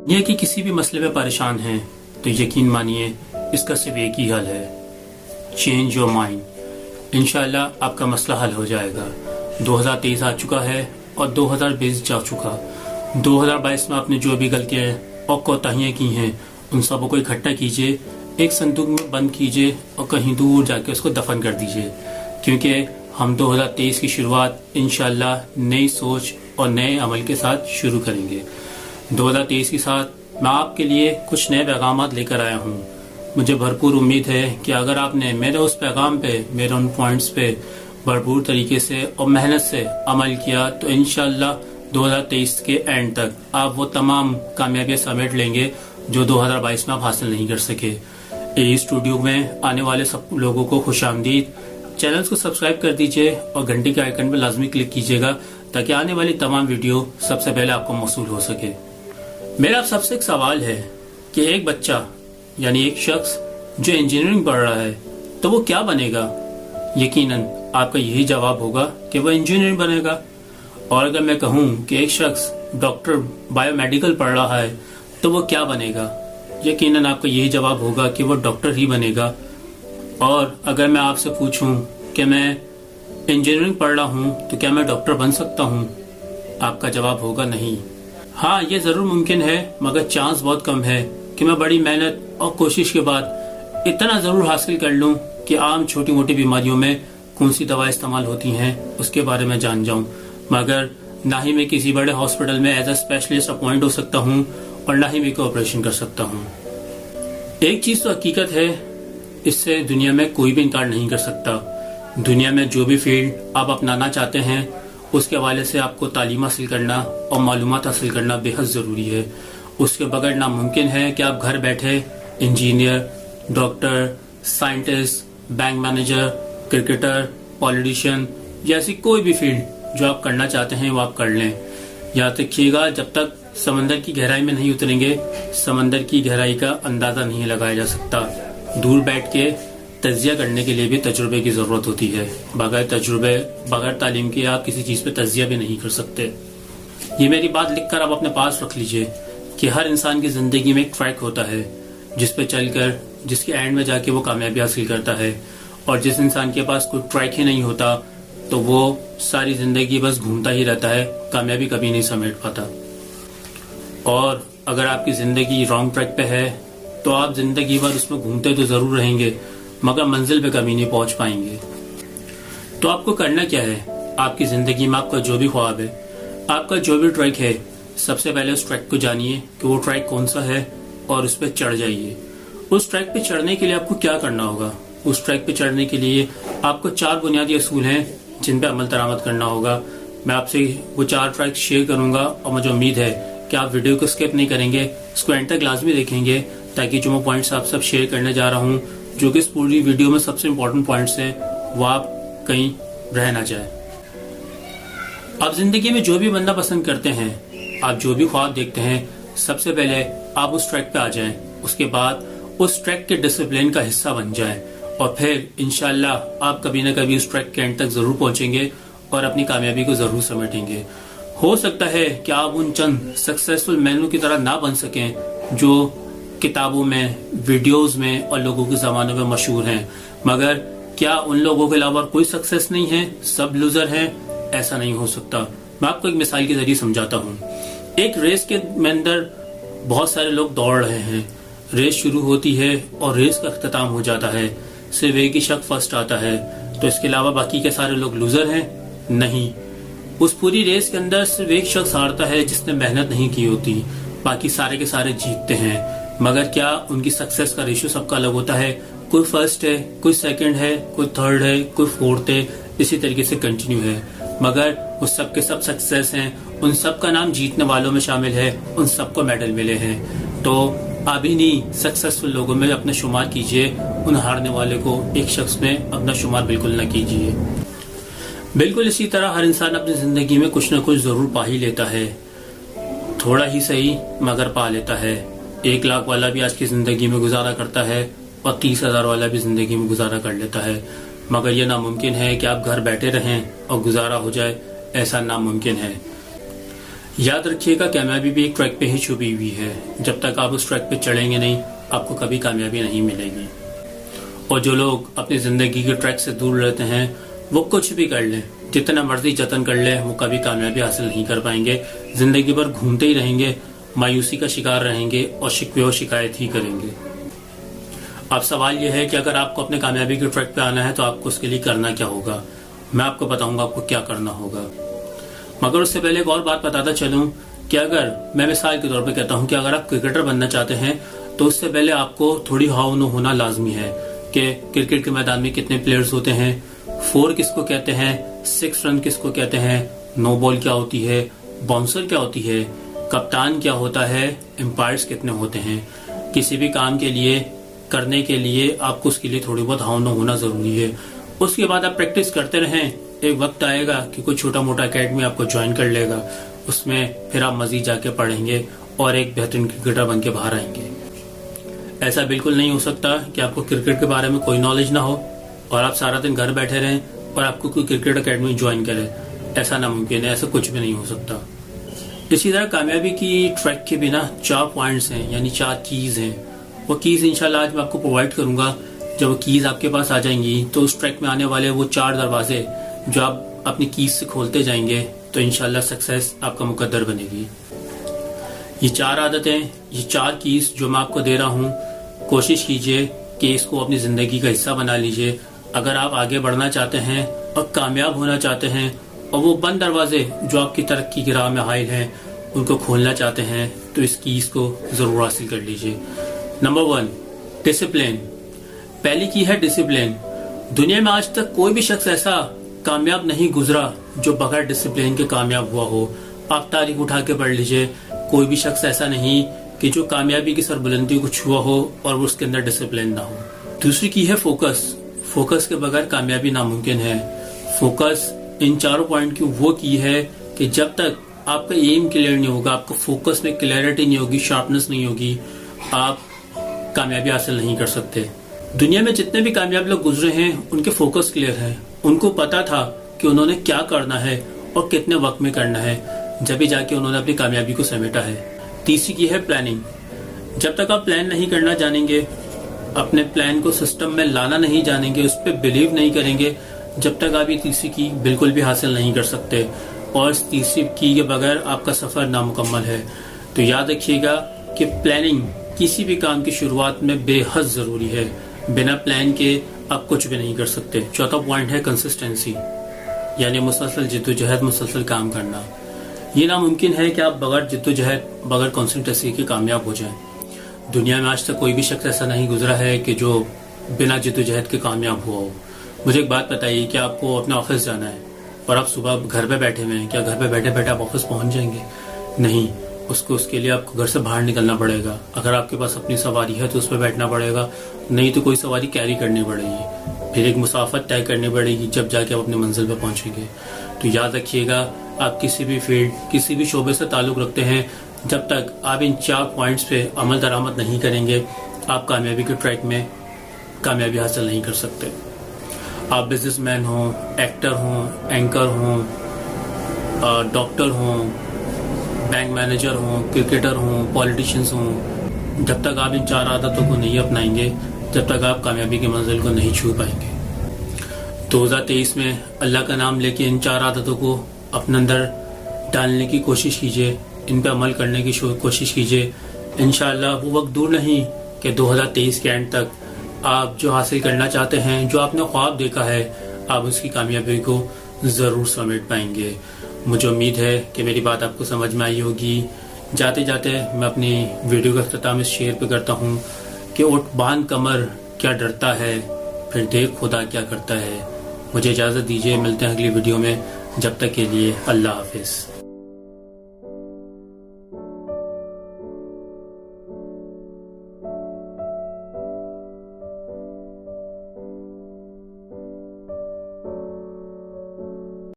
یہ کہ کسی بھی مسئلے میں پریشان ہیں تو یقین مانیے اس کا صرف ایک ہی حل ہے، چینج یور مائنڈ۔ انشاءاللہ آپ کا مسئلہ حل ہو جائے گا۔ 2023 آ چکا ہے اور 2020 جا چکا۔ 2022 میں آپ نے جو بھی غلطیاں اور کوتاہیاں کی ہیں ان سب کو اکٹھا کیجئے، ایک صندوق میں بند کیجئے اور کہیں دور جا کے اس کو دفن کر دیجئے، کیونکہ ہم 2023 کی شروعات انشاءاللہ نئی سوچ اور نئے عمل کے ساتھ شروع کریں گے۔ 2023 کے ساتھ میں آپ کے لیے کچھ نئے پیغامات لے کر آیا ہوں۔ مجھے بھرپور امید ہے کہ اگر آپ نے میرے اس پیغام پہ، میرے ان پوائنٹس پہ بھرپور طریقے سے اور محنت سے عمل کیا تو انشاءاللہ 2023 کے اینڈ تک آپ وہ تمام کامیابیاں سمیٹ لیں گے جو 2022 میں آپ حاصل نہیں کر سکے۔ اے اسٹوڈیو میں آنے والے سب لوگوں کو خوش آمدید۔ چینل کو سبسکرائب کر دیجئے اور گھنٹی کے آئیکن پہ لازمی کلک کیجئے گا تاکہ آنے والی تمام ویڈیو سب سے پہلے آپ کو موصول ہو سکے۔ میرا آپ سب سے ایک سوال ہے کہ ایک بچہ یعنی ایک شخص جو انجینئرنگ پڑھ رہا ہے تو وہ کیا بنے گا؟ یقیناً آپ کا یہی جواب ہوگا کہ وہ انجینئر بنے گا۔ اور اگر میں کہوں کہ ایک شخص ڈاکٹر بایو میڈیکل پڑھ رہا ہے تو وہ کیا بنے گا؟ یقیناً آپ کا یہی جواب ہوگا کہ وہ ڈاکٹر ہی بنے گا۔ اور اگر میں آپ سے پوچھوں کہ میں انجینئرنگ پڑھ رہا ہوں تو کیا میں ڈاکٹر بن سکتا ہوں؟ آپ کا جواب ہوگا نہیں۔ ہاں، یہ ضرور ممکن ہے مگر چانس بہت کم ہے کہ میں بڑی محنت اور کوشش کے بعد اتنا ضرور حاصل کر لوں کہ عام چھوٹی موٹی بیماریوں میں کون سی دوا استعمال ہوتی ہیں اس کے بارے میں جان جاؤں، مگر نہ ہی میں کسی بڑے ہاسپٹل میں ایز اے اسپیشلسٹ اپوائنٹ ہو سکتا ہوں اور نہ ہی میں کوئی آپریشن کر سکتا ہوں۔ ایک چیز تو حقیقت ہے، اس سے دنیا میں کوئی بھی انکار نہیں کر سکتا۔ دنیا میں جو بھی فیلڈ آپ اپنانا چاہتے ہیں اس کے حوالے سے آپ کو تعلیم حاصل کرنا اور معلومات حاصل کرنا بے حد ضروری ہے۔ اس کے بغیر ناممکن ہے کہ آپ گھر بیٹھے engineer, doctor, scientist, bank manager, cricketer, politician جیسی کوئی بھی فیلڈ جو آپ کرنا چاہتے ہیں وہ آپ کر لیں۔ یاد رکھیے گا، جب تک سمندر کی گہرائی میں نہیں اتریں گے سمندر کی گہرائی کا اندازہ نہیں لگایا جا سکتا۔ دور بیٹھ کے تجزیہ کرنے کے لیے بھی تجربے کی ضرورت ہوتی ہے۔ بغیر تجربے، بغیر تعلیم کے آپ کسی چیز پہ تجزیہ بھی نہیں کر سکتے۔ یہ میری بات لکھ کر آپ اپنے پاس رکھ لیجئے کہ ہر انسان کی زندگی میں ایک ٹریک ہوتا ہے جس پہ چل کر جس کے اینڈ میں جا کے وہ کامیابی حاصل کرتا ہے، اور جس انسان کے پاس کوئی ٹریک ہی نہیں ہوتا تو وہ ساری زندگی بس گھومتا ہی رہتا ہے، کامیابی کبھی نہیں سمیٹ پاتا۔ اور اگر آپ کی زندگی رانگ ٹریک پہ ہے تو آپ زندگی بھر اس میں گھومتے تو ضرور رہیں گے مگر منزل پہ کبھی نہیں پہنچ پائیں گے۔ تو آپ کو کرنا کیا ہے؟ آپ کی زندگی میں آپ کا جو بھی خواب ہے، آپ کا جو بھی ٹریک ہے، سب سے پہلے اس ٹریک کو جانیے کہ وہ ٹریک کون سا ہے اور اس پہ چڑھ جائیے۔ اس ٹریک پہ چڑھنے کے لیے آپ کو کیا کرنا ہوگا؟ اس ٹریک پہ چڑھنے کے لیے آپ کو 4 بنیادی اصول ہیں جن پہ عمل درآمد کرنا ہوگا۔ میں آپ سے وہ 4 ٹریک شیئر کروں گا اور مجھے امید ہے کہ آپ ویڈیو کو اسکپ نہیں کریں گے، اس کو اینڈ تک لازمی دیکھیں گے تاکہ جو میں پوائنٹس آپ سب شیئر کرنے جا رہا ہوں، جو کہ اس پوری ویڈیو میں سب سے امپورٹنٹ پوائنٹس ہیں، وہ آپ کہیں رہ نہ جائیں۔ آپ زندگی میں جو بھی بننا پسند کرتے ہیں، آپ جو بھی خواب دیکھتے ہیں، سب سے پہلے آپ اس ٹریک پہ آ جائیں، اس کے بعد اس ٹریک کے ڈسپلین کا حصہ بن جائیں، اور پھر انشاءاللہ آپ کبھی نہ کبھی اس ٹریک کے اینڈ تک ضرور پہنچیں گے اور اپنی کامیابی کو ضرور سمیٹیں گے۔ ہو سکتا ہے کہ آپ ان چند سکسیسفل مینوں کی طرح نہ بن سکیں جو کتابوں میں، ویڈیوز میں اور لوگوں کے زمانوں میں مشہور ہیں، مگر کیا ان لوگوں کے علاوہ کوئی سکسیس نہیں ہے؟ سب لوزر ہیں؟ ایسا نہیں ہو سکتا۔ میں آپ کو ایک مثال کے ذریعے سمجھاتا ہوں۔ ایک ریس کے اندر بہت سارے لوگ دوڑ رہے ہیں، ریس شروع ہوتی ہے اور ریس کا اختتام ہو جاتا ہے، صرف ایک ہی شخص فرسٹ آتا ہے، تو اس کے علاوہ باقی کے سارے لوگ لوزر ہیں؟ نہیں، اس پوری ریس کے اندر صرف ایک شخص ہارتا ہے جس نے محنت نہیں کی ہوتی، باقی سارے کے سارے جیتتے ہیں۔ مگر کیا ان کی سکسیس کا ریشو سب کا الگ ہوتا ہے؟ کوئی فرسٹ ہے، کوئی سیکنڈ ہے، کوئی تھرڈ ہے، کوئی فورتھ ہے، اسی طریقے سے کنٹینیو ہے، مگر وہ سب کے سب سکسیس ہیں، ان سب کا نام جیتنے والوں میں شامل ہے، ان سب کو میڈل ملے ہیں۔ تو آپ انہیں سکسیسفل لوگوں میں اپنا شمار کیجئے، ان ہارنے والے کو ایک شخص میں اپنا شمار بالکل نہ کیجئے۔ بالکل اسی طرح ہر انسان اپنی زندگی میں کچھ نہ کچھ ضرور پا ہی لیتا ہے، تھوڑا ہی صحیح مگر پا لیتا ہے۔ 1 لاکھ والا بھی آج کی زندگی میں گزارا کرتا ہے اور 30,000 والا بھی زندگی میں گزارا کر لیتا ہے، مگر یہ ناممکن ہے کہ آپ گھر بیٹھے رہیں اور گزارا ہو جائے، ایسا ناممکن ہے۔ یاد رکھیے گا کامیابی بھی ایک ٹریک پہ ہی چھپی ہوئی ہے. جب تک آپ اس ٹریک پہ چڑھیں گے نہیں آپ کو کبھی کامیابی نہیں ملے گی. اور جو لوگ اپنی زندگی کے ٹریک سے دور رہتے ہیں وہ کچھ بھی کر لیں, جتنا مرضی جتن کر لیں, وہ کبھی کامیابی حاصل نہیں کر پائیں گے. زندگی بھر گھومتے ہی رہیں گے, مایوسی کا شکار رہیں گے اور شکوے و شکایت ہی کریں گے. اب سوال یہ ہے کہ اگر آپ کو اپنے کامیابی کے ٹریک پہ آنا ہے تو آپ کو اس کے لیے کرنا کیا ہوگا. میں آپ کو بتاؤں گا آپ کو کیا کرنا ہوگا. مگر اس سے پہلے ایک اور بات بتاتا چلوں کہ اگر میں مثال کے طور پہ کہتا ہوں کہ اگر آپ کرکٹر بننا چاہتے ہیں تو اس سے پہلے آپ کو تھوڑی ہاؤ ہونا لازمی ہے کہ کرکٹ کے میدان میں کتنے پلیئرز ہوتے ہیں, 4 کس کو کہتے ہیں, 6 رن کس کو کہتے ہیں, نو بال کیا ہوتی ہے, باؤنسر کیا ہوتی ہے, کپتان کیا ہوتا ہے, امپائرز کتنے ہوتے ہیں. کسی بھی کام کے لیے کرنے کے لیے آپ کو اس کے لیے تھوڑی بہت ہاؤ ہونا ضروری ہے. اس کے بعد آپ پریکٹس کرتے رہیں, ایک وقت آئے گا کہ کوئی چھوٹا موٹا اکیڈمی آپ کو جوائن کر لے گا, اس میں پھر آپ مزید جا کے پڑھیں گے اور ایک بہترین کرکٹر بن کے باہر آئیں گے. ایسا بالکل نہیں ہو سکتا کہ آپ کو کرکٹ کے بارے میں کوئی نالج نہ ہو اور آپ سارا دن گھر بیٹھے رہیں اور آپ کو کوئی کرکٹ اکیڈمی جوائن کرے. ایسا ناممکن ہے, ایسا کچھ بھی نہیں ہو سکتا. اسی طرح کامیابی کی ٹریک کے بنا 4 پوائنٹس ہیں, یعنی 4 کیز ہیں. وہ کیز انشاءاللہ آج میں آپ کو پرووائڈ کروں گا. جب وہ کیز آپ کے پاس آ جائیں گی تو اس ٹریک میں آنے والے وہ 4 دروازے جو آپ اپنی کیز سے کھولتے جائیں گے تو انشاءاللہ سکسیس آپ کا مقدر بنے گی. یہ 4 عادتیں, یہ 4 کیز جو میں آپ کو دے رہا ہوں, کوشش کیجئے کہ اس کو اپنی زندگی کا حصہ بنا لیجئے. اگر آپ آگے بڑھنا چاہتے ہیں اور کامیاب ہونا چاہتے ہیں اور وہ بند دروازے جو آپ کی ترقی کی راہ میں حائل ہیں ان کو کھولنا چاہتے ہیں تو اس کیز کو ضرور حاصل کر لیجئے. Number 1, discipline. پہلی کی ہے ڈسپلن. دنیا میں آج تک کوئی بھی شخص ایسا کامیاب نہیں گزرا جو بغیر ڈسپلن کے کامیاب ہوا ہو. آپ تاریخ اٹھا کے پڑھ لیجئے, کوئی بھی شخص ایسا نہیں کہ جو کامیابی کی سربلندی کو چھوا ہو اور اس کے اندر ڈسپلن نہ ہو. دوسری کی ہے فوکس. فوکس کے بغیر کامیابی ناممکن ہے. فوکس ان 4 پوائنٹ کی وہ کی ہے کہ جب تک آپ کا ایم کلیئر نہیں ہوگا, آپ کو فوکس میں کلیئرٹی نہیں ہوگی, شارپنس نہیں ہوگی, آپ کامیابی حاصل نہیں کر سکتے. دنیا میں جتنے بھی کامیاب لوگ گزرے ہیں ان کے فوکس کلیئر ہے. ان کو پتا تھا کہ انہوں نے کیا کرنا ہے اور کتنے وقت میں کرنا ہے, جبھی جا کے انہوں نے اپنی کامیابی کو سمیٹا ہے. تیسری کی ہے پلاننگ. جب تک آپ پلان نہیں کرنا جانیں گے, اپنے پلان کو سسٹم میں لانا نہیں جانیں گے, اس پہ بلیو نہیں کریں گے, جب تک آپ یہ تیسری کی بالکل بھی حاصل نہیں کر سکتے. اور اس تیسری کی کے بغیر آپ کا سفر نامکمل ہے. تو یاد رکھیے گا کہ پلاننگ کسی بھی کام کی شروعات میں بے حد ضروری ہے. بنا پلان کے آپ کچھ بھی نہیں کر سکتے. چوتھا پوائنٹ ہے کنسسٹنسی, یعنی مسلسل جدوجہد, مسلسل کام کرنا. یہ ناممکن ہے کہ آپ بغیر جدوجہد, بغیر کنسسٹنسی کے کامیاب ہو جائیں. دنیا میں آج تک کوئی بھی شخص ایسا نہیں گزرا ہے کہ جو بنا جدوجہد کے کامیاب ہوا ہو. مجھے ایک بات بتائیے کہ آپ کو اپنا آفس جانا ہے اور آپ صبح گھر پہ بیٹھے ہوئے ہیں, کیا گھر پہ بیٹھے بیٹھے آپ آفس پہنچ جائیں گے؟ نہیں. اس کے لیے آپ کو گھر سے باہر نکلنا پڑے گا. اگر آپ کے پاس اپنی سواری ہے تو اس پہ بیٹھنا پڑے گا, نہیں تو کوئی سواری کیری کرنی پڑے گی, پھر ایک مسافت طے کرنی پڑے گی, جب جا کے آپ اپنی منزل پہ پہنچیں گے. تو یاد رکھیے گا آپ کسی بھی فیلڈ, کسی بھی شعبے سے تعلق رکھتے ہیں, جب تک آپ ان 4 پوائنٹس پہ عمل درآمد نہیں کریں گے آپ کامیابی کے ٹریک میں کامیابی حاصل نہیں کر سکتے. آپ بزنس مین ہوں, ایکٹر ہوں, اینکر ہوں, ڈاکٹر ہوں, بینک مینیجر ہوں, کرکٹر ہوں, پولیٹیشینز ہوں, جب تک آپ ان 4 عادتوں کو نہیں اپنائیں گے, جب تک آپ کامیابی کی منزل کو نہیں چھو پائیں گے. 2023 میں اللہ کا نام لے کے ان 4 عادتوں کو اپنے اندر ڈالنے کی کوشش کیجئے, ان پہ عمل کرنے کی کوشش کیجئے. انشاءاللہ وہ وقت دور نہیں کہ 2023 کے اینڈ تک آپ جو حاصل کرنا چاہتے ہیں, جو آپ نے خواب دیکھا ہے, آپ اس کی کامیابی کو ضرور سمیٹ پائیں گے. مجھے امید ہے کہ میری بات آپ کو سمجھ میں آئی ہوگی. جاتے جاتے میں اپنی ویڈیو کا اختتام اس شعر پہ کرتا ہوں کہ اٹھ باندھ کمر کیا ڈرتا ہے, پھر دیکھ خدا کیا کرتا ہے. مجھے اجازت دیجیے, ملتے ہیں اگلی ویڈیو میں. جب تک کے لیے اللہ حافظ.